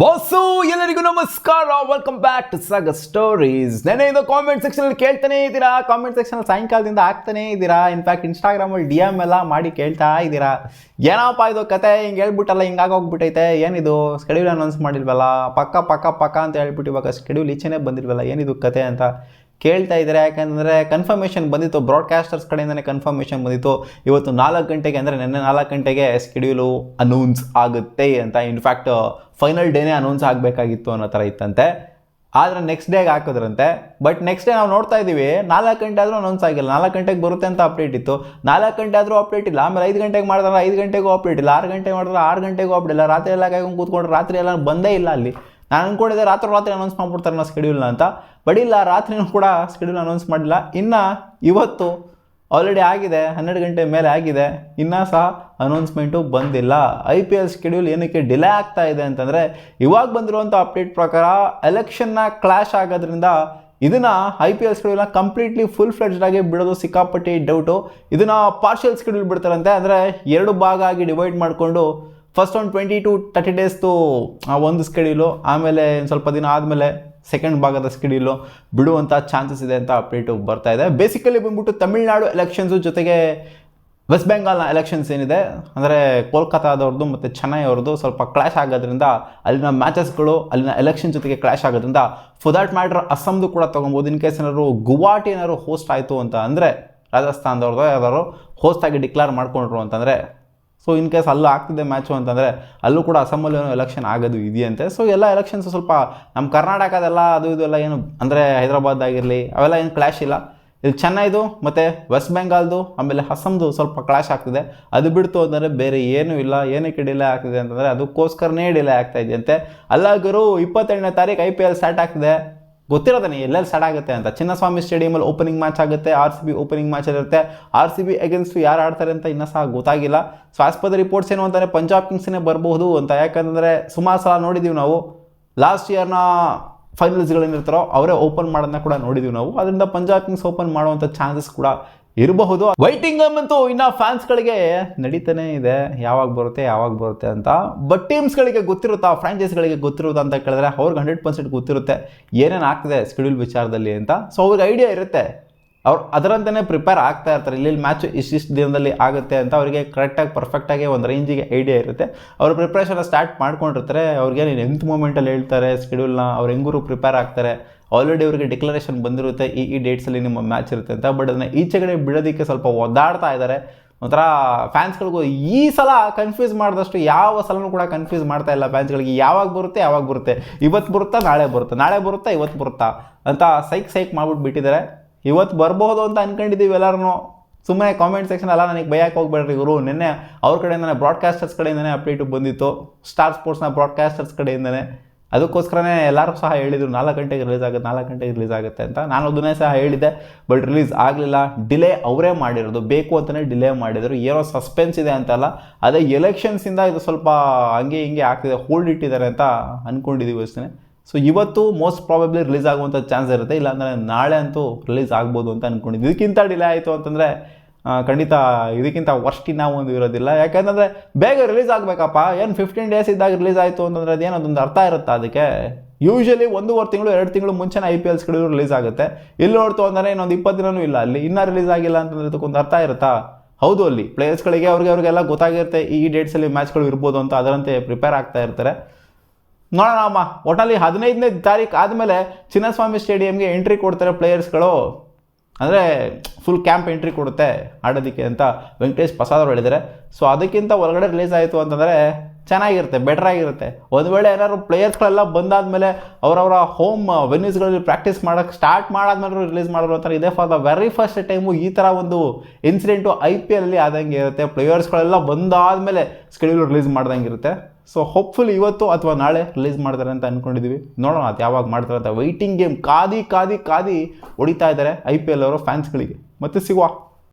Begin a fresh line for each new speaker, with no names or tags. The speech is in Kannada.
ಬಾಸು ಎಲ್ಲರಿಗೂ ನಮಸ್ಕಾರ, welcome back to saga stories. ನೆನೆಯಿಂದ ಕಾಮೆಂಟ್ ಸೆಕ್ಷನಲ್ಲಿ ಕೇಳ್ತಾನೆ ಇದ್ದೀರಾ, ಕಾಮೆಂಟ್ ಸೆಕ್ಷನಲ್ಲಿ ಸಾಯಂಕಾಲದಿಂದ ಆಗ್ತಾನೆ ಇದ್ದೀರಾ. ಇನ್ಫ್ಯಾಕ್ಟ್ ಇನ್ಸ್ಟಾಗ್ರಾಮಲ್ಲಿ DM ಎಲ್ಲ ಮಾಡಿ ಕೇಳ್ತಾ ಇದ್ದೀರಾ, ಏನಪ್ಪ ಇದು ಕತೆ ಹಿಂಗೆ ಹೇಳ್ಬಿಟ್ಟಲ್ಲ, ಹಿಂಗಾಗೋಗ್ಬಿಟ್ಟೈತೆ, ಏನಿದು ಸ್ಕೆಡ್ಯೂಲ್ ಅನೌನ್ಸ್ ಮಾಡಿಲ್ವಲ್ಲ, ಪಕ್ಕ ಅಂತ ಹೇಳ್ಬಿಟ್ಟು ಇವಾಗ ಸ್ಕೆಡ್ಯೂಲ್ ಈಚೆನೇ ಬಂದಿಲ್ವಲ್ಲ, ಏನಿದು ಕತೆ ಅಂತ ಕೇಳ್ತಾ ಇದ್ದಾರೆ. ಯಾಕಂದರೆ ಕನ್ಫರ್ಮೇಷನ್ ಬಂದಿತ್ತು, ಬ್ರಾಡ್ಕಾಸ್ಟರ್ಸ್ ಕಡೆಯಿಂದನೇ ಕನ್ಫರ್ಮೇಷನ್ ಬಂದಿತ್ತು. ಇವತ್ತು 4 ಗಂಟೆಗೆ ಅಂದರೆ ನಿನ್ನೆ 4 ಗಂಟೆಗೆ ಸ್ಕೆಡ್ಯೂಲು ಅನೌನ್ಸ್ ಆಗುತ್ತೆ ಅಂತ. ಇನ್ಫ್ಯಾಕ್ಟ್ ಫೈನಲ್ ಡೇನೇ ಅನೌನ್ಸ್ ಆಗಬೇಕಾಗಿತ್ತು ಅನ್ನೋ ಥರ ಇತ್ತಂತೆ. ಆದರೆ ನೆಕ್ಸ್ಟ್ ಡೇಗೆ ಹಾಕಿದ್ರಂತೆ. ಬಟ್ ನೆಕ್ಸ್ಟ್ ಡೇ ನಾವು ನೋಡ್ತಾ ಇದ್ದೀವಿ 4 ಗಂಟೆ ಆದರೂ ಅನೌನ್ಸ್ ಆಗಿಲ್ಲ. 4 ಗಂಟೆಗೆ ಬರುತ್ತೆ ಅಂತ ಅಪ್ಡೇಟ್ ಇತ್ತು, 4 ಗಂಟೆ ಆದರೂ ಅಪ್ಡೇಟ್ ಇಲ್ಲ. ಆಮೇಲೆ 5 ಗಂಟೆಗೆ ಮಾಡಿದ್ರೆ 5 ಗಂಟೆಗೂ ಅಪ್ಡೇಟ್ ಇಲ್ಲ, 6 ಗಂಟೆಗೆ ಮಾಡಿದ್ರೆ 6 ಗಂಟೆಗೂ ಅಪ್ಡೇಟ್ ಇಲ್ಲ. ರಾತ್ರಿ ಎಲ್ಲ ಕಾಯ್ಕೊಂಡು ಕೂತ್ಕೊಂಡ್ರೆ ರಾತ್ರಿ ಎಲ್ಲ ಬಂದೇ ಇಲ್ಲ ಅಲ್ಲಿ. ನಾನು ಅಂದ್ಕೊಂಡಿದ್ದೆ ರಾತ್ರಿ ಅನೌನ್ಸ್ ಮಾಡ್ಬಿಡ್ತಾರೆ ನಾವು ಸ್ಕೆಡ್ಯೂಲ್ನ ಅಂತ. ಬಟ್ ಇಲ್ಲ, ರಾತ್ರಿನೂ ಕೂಡ ಸ್ಕೆಡ್ಯೂಲ್ ಅನೌನ್ಸ್ ಮಾಡಿಲ್ಲ. ಇನ್ನು ಇವತ್ತು ಆಲ್ರೆಡಿ ಆಗಿದೆ, 12 ಗಂಟೆ ಮೇಲೆ ಆಗಿದೆ, ಇನ್ನೂ ಸಹ ಅನೌನ್ಸ್ಮೆಂಟು ಬಂದಿಲ್ಲ. IPL ಸ್ಕೆಡ್ಯೂಲ್ ಏನಕ್ಕೆ ಡಿಲೇ ಆಗ್ತಾ ಇದೆ ಅಂತಂದರೆ, ಇವಾಗ ಬಂದಿರುವಂಥ ಅಪ್ಡೇಟ್ ಪ್ರಕಾರ ಎಲೆಕ್ಷನ್ನ ಕ್ಲಾಶ್ ಆಗೋದ್ರಿಂದ ಇದನ್ನು IPL ಸ್ಕೆಡ್ಯೂಲ್ನ ಕಂಪ್ಲೀಟ್ಲಿ ಫುಲ್ ಫ್ಲೆಡ್ಜ್ಡ್ ಆಗಿ ಬಿಡೋದು ಸಿಕ್ಕಾಪಟ್ಟಿ ಡೌಟು. ಇದನ್ನು ಪಾರ್ಷಿಯಲ್ ಸ್ಕೆಡ್ಯೂಲ್ ಬಿಡ್ತಾರಂತೆ. ಅಂದರೆ 2 ಭಾಗ ಆಗಿ ಡಿವೈಡ್ ಮಾಡಿಕೊಂಡು ಫಸ್ಟ್ ಒಂದು 20 to 30 ಡೇಸ್ದು ಒಂದು ಸ್ಕೆಡ್ಯೂಲು, ಆಮೇಲೆ ಸ್ವಲ್ಪ ದಿನ ಆದಮೇಲೆ ಸೆಕೆಂಡ್ ಭಾಗದ ಸ್ಕೆಡ್ಯೂಲು ಬಿಡುವಂಥ ಚಾನ್ಸಸ್ ಇದೆ ಅಂತ ಅಪ್ಡೇಟು ಬರ್ತಾ ಇದೆ. ಬೇಸಿಕಲಿ ಬಂದ್ಬಿಟ್ಟು ತಮಿಳ್ನಾಡು ಎಲೆಕ್ಷನ್ಸು ಜೊತೆಗೆ ವೆಸ್ಟ್ ಬೆಂಗಾಲ್ನ ಎಲೆಕ್ಷನ್ಸ್ ಏನಿದೆ ಅಂದರೆ ಕೋಲ್ಕತ್ತಾದವ್ರದ್ದು ಮತ್ತು ಚೆನ್ನೈ ಅವ್ರದ್ದು ಸ್ವಲ್ಪ ಕ್ಲಾಶ್ ಆಗೋದ್ರಿಂದ ಅಲ್ಲಿನ ಮ್ಯಾಚಸ್ಗಳು ಅಲ್ಲಿನ ಎಲೆಕ್ಷನ್ ಜೊತೆಗೆ ಕ್ಲಾಶ್ ಆಗೋದ್ರಿಂದ ಫಾರ್ ದ್ಯಾಟ್ ಮ್ಯಾಟ್ರ್ ಅಸ್ಸಾಮ್ದು ಕೂಡ ತೊಗೊಬೋದು. ಇನ್ ಕೇಸ್ ಏನಾದ್ರು ಗುವಾಹಟಿ ಏನಾದ್ರು ಹೋಸ್ಟ್ ಆಯಿತು ಅಂತ ಅಂದರೆ, ರಾಜಸ್ಥಾನದವ್ರದ್ದು ಯಾವ್ದಾದ್ರು ಹೋಸ್ಟಾಗಿ ಡಿಕ್ಲೇರ್ ಮಾಡ್ಕೊಂಡ್ರು ಅಂತಂದರೆ, ಸೊ ಇನ್ ಕೇಸ್ ಅಲ್ಲೂ ಆಗ್ತಿದೆ ಮ್ಯಾಚು ಅಂತಂದರೆ ಅಲ್ಲೂ ಕೂಡ ಅಸ್ಸಾಮಲ್ಲಿ ಏನೋ ಎಲೆಕ್ಷನ್ ಆಗೋದು ಇದೆಯಂತೆ. ಸೊ ಎಲ್ಲ ಎಲೆಕ್ಷನ್ಸು ಸ್ವಲ್ಪ ನಮ್ಮ ಕರ್ನಾಟಕದೆಲ್ಲ ಅದು ಇದೆಲ್ಲ ಏನು ಅಂದರೆ ಹೈದರಾಬಾದ್ ಆಗಿರಲಿ ಅವೆಲ್ಲ ಏನು ಕ್ಲಾಶ್ ಇಲ್ಲ. ಇಲ್ಲಿ ಚೆನ್ನೈದು ಮತ್ತು ವೆಸ್ಟ್ ಬೆಂಗಾಲ್ದು ಆಮೇಲೆ ಅಸ್ಸಾಮ್ದು ಸ್ವಲ್ಪ ಕ್ಲಾಶ್ ಆಗ್ತಿದೆ. ಅದು ಬಿಡ್ತು ಅಂದರೆ ಬೇರೆ ಏನೂ ಇಲ್ಲ. ಏನಕ್ಕೆ ಡಿಲೇ ಆಗ್ತಿದೆ ಅಂತಂದರೆ ಅದಕ್ಕೋಸ್ಕರನೇ ಡಿಲೇ ಆಗ್ತಾ ಇದೆಯಂತೆ. ಅಲ್ಲಾಗರು 28ನೇ ತಾರೀಕು IPL ಸ್ಟಾರ್ಟ್ ಆಗ್ತಿದೆ. ಗೊತ್ತಿರೋದನ್ನೇ ಎಲ್ಲೆಲ್ಲಿ ಸ್ಟಾರ್ಟ್ ಆಗುತ್ತೆ ಅಂತ. ಚಿನ್ನಸ್ವಾಮಿ ಸ್ಟೇಡಿಯಮಲ್ಲಿ ಓಪನಿಂಗ್ ಮ್ಯಾಚ್ ಆಗುತ್ತೆ, RCB ಓಪನಿಂಗ್ ಮ್ಯಾಚ್ ಇರುತ್ತೆ. RCB ಅಗೇನ್ಸ್ಟ್ ಯಾರು ಆಡ್ತಾರೆ ಅಂತ ಇನ್ನೂ ಸಹ ಗೊತ್ತಾಗಿಲ್ಲ. ಸೊ ಆಸ್ಪದ ರಿಪೋರ್ಟ್ಸ್ ಏನು ಅಂತಾರೆ, ಪಂಜಾಬ್ ಕಿಂಗ್ಸ್ನೇ ಬರಬಹುದು ಅಂತ. ಯಾಕಂದರೆ ಸುಮಾರು ಸಲ ನೋಡಿದ್ದೀವಿ ನಾವು, ಲಾಸ್ಟ್ ಇಯರ್ನ ಫೈನಲ್ಸ್ಗಳೇನಿರ್ತಾರೋ ಅವರೇ ಓಪನ್ ಮಾಡೋದನ್ನ ಕೂಡ ನೋಡಿದ್ದೀವಿ ನಾವು. ಅದರಿಂದ ಪಂಜಾಬ್ ಕಿಂಗ್ಸ್ ಓಪನ್ ಮಾಡುವಂಥ ಚಾನ್ಸಸ್ ಕೂಡ ಇರಬಹುದು. ವೈಟಿಂಗ್ ಅಂತೂ ಇನ್ನು ಫ್ಯಾನ್ಸ್ಗಳಿಗೆ ನಡೀತಾನೆ ಇದೆ, ಯಾವಾಗ ಬರುತ್ತೆ ಅಂತ. ಬಟ್ ಟೀಮ್ಸ್ಗಳಿಗೆ ಗೊತ್ತಿರುತ್ತಾ, ಫ್ರಾಂಚೈಸ್ಗಳಿಗೆ ಗೊತ್ತಿರುತ್ತಾ ಅಂತ ಕೇಳಿದ್ರೆ ಅವ್ರಿಗೆ 100% ಗೊತ್ತಿರುತ್ತೆ ಏನೇನು ಆಗ್ತಿದೆ ಸ್ಕೆಡ್ಯೂಲ್ ವಿಚಾರದಲ್ಲಿ ಅಂತ. ಸೊ ಅವ್ರಿಗೆ ಐಡಿಯಾ ಇರುತ್ತೆ, ಅವ್ರು ಅದರಂತೆಯೇ ಪ್ರಿಪೇರ್ ಆಗ್ತಾ ಇರ್ತಾರೆ. ಇಲ್ಲಿ ಮ್ಯಾಚ್ ಇಷ್ಟಿಷ್ಟು ದಿನದಲ್ಲಿ ಆಗುತ್ತೆ ಅಂತ ಅವರಿಗೆ ಕರೆಕ್ಟಾಗಿ ಪರ್ಫೆಕ್ಟಾಗಿ ಒಂದು ರೇಂಜಿಗೆ ಐಡಿಯಾ ಇರುತ್ತೆ. ಅವ್ರ ಪ್ರಿಪ್ರೇಷನ್ ಸ್ಟಾರ್ಟ್ ಮಾಡ್ಕೊಂಡಿರ್ತಾರೆ. ಅವ್ರಿಗೆ ಎಂಥ ಮೂಮೆಂಟಲ್ಲಿ ಹೇಳ್ತಾರೆ ಸ್ಕೆಡ್ಯೂಲ್ನ, ಅವ್ರು ಹೆಂಗೂರು ಪ್ರಿಪೇರ್ ಆಗ್ತಾರೆ. ಆಲ್ರೆಡಿ ಅವರಿಗೆ ಡಿಕ್ಲರೇಷನ್ ಬಂದಿರುತ್ತೆ ಈ ಡೇಟ್ಸಲ್ಲಿ ನಿಮ್ಮ ಮ್ಯಾಚ್ ಇರುತ್ತೆ ಅಂತ. ಬಟ್ ಅದನ್ನು ಈಚೆಗಡೆ ಬಿಡೋದಕ್ಕೆ ಸ್ವಲ್ಪ ಒದ್ದಾಡ್ತಾ ಇದ್ದಾರೆ. ಒಂಥರ ಫ್ಯಾನ್ಸ್ಗಳಿಗೂ ಈ ಸಲ ಕನ್ಫ್ಯೂಸ್ ಮಾಡಿದಷ್ಟು ಯಾವ ಸಲನೂ ಕೂಡ ಕನ್ಫ್ಯೂಸ್ ಮಾಡ್ತಾ ಇಲ್ಲ ಫ್ಯಾನ್ಸ್ಗಳಿಗೆ. ಯಾವಾಗ ಬರುತ್ತೆ, ಇವತ್ತು ಬರುತ್ತಾ ನಾಳೆ ಬರುತ್ತಾ ಇವತ್ತು ಬರುತ್ತಾ ಅಂತ ಸೈಕ್ ಮಾಡ್ಬಿಟ್ಟು ಬಿಟ್ಟಿದ್ದಾರೆ. ಇವತ್ತು ಬರ್ಬೋದು ಅಂತ ಅಂದ್ಕೊಂಡಿದ್ದೀವಿ ಎಲ್ಲರೂ. ಸುಮ್ಮನೆ ಕಾಮೆಂಟ್ ಸೆಕ್ಷನ್ ಎಲ್ಲ ನನಗೆ ಭಯಕ್ಕೆ ಹೋಗ್ಬೇಡ್ರಿ ಇವರು. ನಿನ್ನೆ ಅವ್ರ ಕಡೆಯಿಂದನೇ ಬ್ರಾಡ್ಕಾಸ್ಟರ್ಸ್ ಕಡೆಯಿಂದನೇ ಅಪ್ಡೇಟು ಬಂದಿತ್ತು, ಸ್ಟಾರ್ ಸ್ಪೋರ್ಟ್ಸ್ನ ಬ್ರಾಡ್ಕಾಸ್ಟರ್ಸ್ ಕಡೆಯಿಂದನೇ. ಅದಕ್ಕೋಸ್ಕರನೇ ಎಲ್ಲರೂ ಸಹ ಹೇಳಿದರು 4 ಗಂಟೆಗೆ ರಿಲೀಸ್ ಆಗುತ್ತೆ ಅಂತ. ನಾನು ಅದನ್ನೇ ಸಹ ಹೇಳಿದ್ದೆ, ಬಟ್ ರಿಲೀಸ್ ಆಗಲಿಲ್ಲ. ಡಿಲೇ ಅವರೇ ಮಾಡಿರೋದು, ಬೇಕು ಅಂತಲೇ ಡಿಲೇ ಮಾಡಿದರು. ಏನೋ ಸಸ್ಪೆನ್ಸ್ ಇದೆ ಅಂತಲ್ಲ, ಅದೇ ಎಲೆಕ್ಷನ್ಸಿಂದ ಇದು ಸ್ವಲ್ಪ ಹಂಗೆ ಹಿಂಗೆ ಆಗ್ತಿದೆ, ಹೋಲ್ಡ್ ಇಟ್ಟಿದ್ದಾರೆ ಅಂತ ಅಂದ್ಕೊಂಡಿದ್ದೀವಿ ಅಷ್ಟೇ. ಸೊ ಇವತ್ತು ಮೋಸ್ಟ್ ಪ್ರಾಬಬ್ಲಿ ರಿಲೀಸ್ ಆಗುವಂಥ ಚಾನ್ಸ್ ಇರುತ್ತೆ, ಇಲ್ಲಾಂದರೆ ನಾಳೆ ಅಂತೂ ರಿಲೀಸ್ ಆಗ್ಬೋದು ಅಂತ ಅಂದ್ಕೊಂಡಿದ್ವಿ. ಇದಕ್ಕಿಂತ ಡಿಲೇ ಆಯಿತು ಅಂತಂದರೆ ಖಂಡಿತ ಇದಕ್ಕಿಂತ ವರ್ಸ್ಟ್ ನಾವು ಒಂದು ಇರೋದಿಲ್ಲ. ಯಾಕೆಂದರೆ ಬೇಗ ರಿಲೀಸ್ ಆಗಬೇಕಪ್ಪ. ಏನು 15 ಡೇಸ್ ಇದ್ದಾಗ ರಿಲೀಸ್ ಆಯಿತು ಅಂತಂದರೆ ಅದೇನೋ ಅದೊಂದು ಅರ್ಥ ಇರುತ್ತೆ ಅದಕ್ಕೆ. ಯೂಶ್ವಲಿ 1.5 ತಿಂಗಳು 2 ತಿಂಗಳು ಮುಂಚೆನೇ IPL ಸ್ಕೆಡ್ಯೂಲ್ ರಿಲೀಸ್ ಆಗುತ್ತೆ. ಇಲ್ಲಿ ನೋಡ್ತು ಅಂದರೆ ಇನ್ನೊಂದು 20 ದಿನವೂ ಇಲ್ಲ, ಅಲ್ಲಿ ಇನ್ನೂ ರಿಲೀಸ್ ಆಗಿಲ್ಲ ಅಂತಂದರೆ ಅದಕ್ಕೊಂದು ಅರ್ಥ ಇರುತ್ತಾ? ಹೌದು, ಅಲ್ಲಿ ಪ್ಲೇಯರ್ಸ್ಗಳಿಗೆ ಅವ್ರಿಗೆಲ್ಲ ಗೊತ್ತಾಗಿರುತ್ತೆ ಈ ಡೇಟ್ಸಲ್ಲಿ ಮ್ಯಾಚ್ಗಳು ಇರ್ಬೋದು ಅಂತ, ಅದರಂತೆ ಪ್ರಿಪೇರ್ ಆಗ್ತಾ ಇರ್ತಾರೆ. ನೋಡೋಣ ಅಮ್ಮ. ಒಟ್ಟಲ್ಲಿ 15ನೇ ತಾರೀಕು ಆದಮೇಲೆ ಚಿನ್ನಸ್ವಾಮಿ ಸ್ಟೇಡಿಯಂಗೆ ಎಂಟ್ರಿ ಕೊಡ್ತಾರೆ ಪ್ಲೇಯರ್ಸ್ಗಳು. ಅಂದರೆ ಫುಲ್ ಕ್ಯಾಂಪ್ ಎಂಟ್ರಿ ಕೊಡುತ್ತೆ ಆಡೋದಕ್ಕೆ ಅಂತ ವೆಂಕಟೇಶ್ ಪ್ರಸಾದ್ ಅವರು ಹೇಳಿದ್ದಾರೆ. ಸೊ ಅದಕ್ಕಿಂತ ಹೊರಗಡೆ ರಿಲೀಸ್ ಆಯಿತು ಅಂತಂದರೆ ಚೆನ್ನಾಗಿರುತ್ತೆ, ಬೆಟರ್ ಆಗಿರುತ್ತೆ. ಒಂದು ವೇಳೆ ಏನಾದ್ರು ಪ್ಲೇಯರ್ಸ್ಗಳೆಲ್ಲ ಬಂದಾದಮೇಲೆ ಅವರವರ ಹೋಮ್ ವೆನ್ಯೂಸ್ಗಳಲ್ಲಿ ಪ್ರಾಕ್ಟೀಸ್ ಮಾಡೋಕ್ಕೆ ಸ್ಟಾರ್ಟ್ ಮಾಡಾದ್ಮೇಲೆ ರಿಲೀಸ್ ಮಾಡೋರು ಅಂತಾರೆ. ಇದೇ for the very first time ಈ ಥರ ಒಂದು ಇನ್ಸಿಡೆಂಟು IPL ಅಲ್ಲಿ ಆದಂಗೆ ಇರುತ್ತೆ. ಪ್ಲೇಯರ್ಸ್ಗಳೆಲ್ಲ ಬಂದಾದಮೇಲೆ ಸ್ಕೆಡ್ಯೂಲ್ ರಿಲೀಸ್ ಮಾಡ್ದಂಗೆ ಇರುತ್ತೆ. ಸೊ ಹೋಪ್ಫುಲಿ ಇವತ್ತು ಅಥವಾ ನಾಳೆ ರಿಲೀಸ್ ಮಾಡ್ತಾರೆ ಅಂತ ಅಂದ್ಕೊಂಡಿದ್ದೀವಿ. ನೋಡೋಣ ಅದು ಯಾವಾಗ ಮಾಡ್ತಾರೆ ಅಂತ. ವೈಟಿಂಗ್ ಗೇಮ್ ಕಾದಿ ಹೊಡಿತಾ ಇದ್ದಾರೆ IPL ಅವರು ಫ್ಯಾನ್ಸ್ಗಳಿಗೆ. ಮತ್ತೆ ಸಿಗುವ.